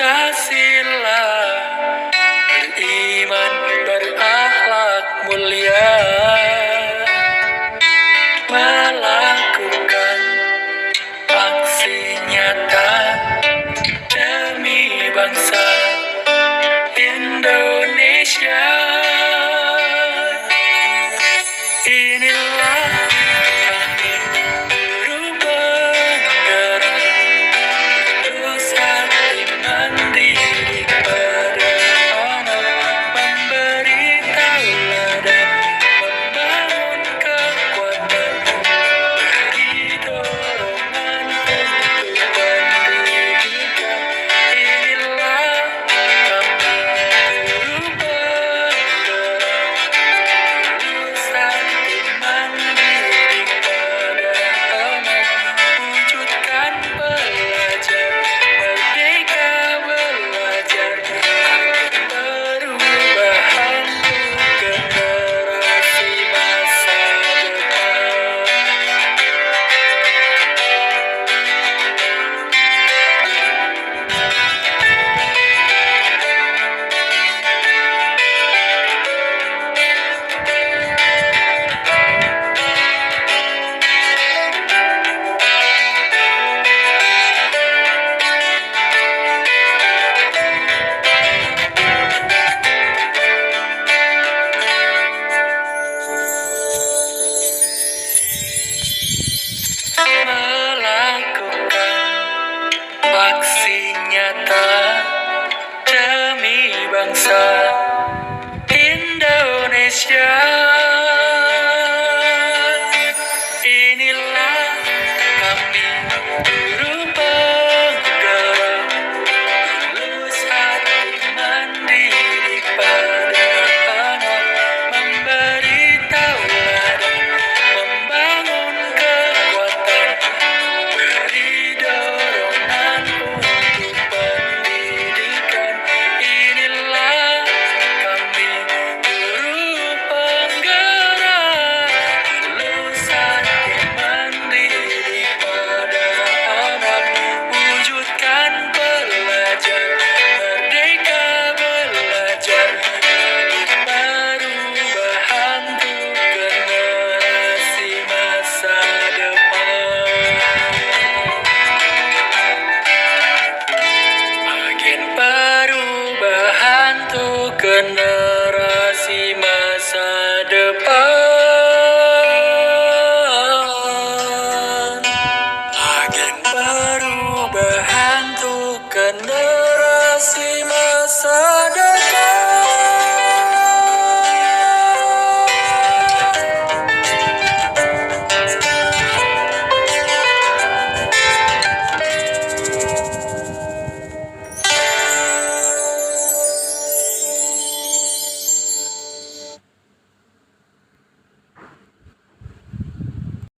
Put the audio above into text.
Berkasihlah, beriman, berakhlak mulia, melakukan aksi nyata demi bangsa Indonesia. Inilah kami buruh penggerak, terus hati mandiri pada anak, memberi tauladan, membangun kekuatan, beri dorongan untuk pendidikan. Inilah kami buruh penggerak, terus hati mandiri pada anak, wujudkan pelajar merdeka belajar, perubahan untuk generasi masa depan. Melakukan aksi nyata demi bangsa Indonesia.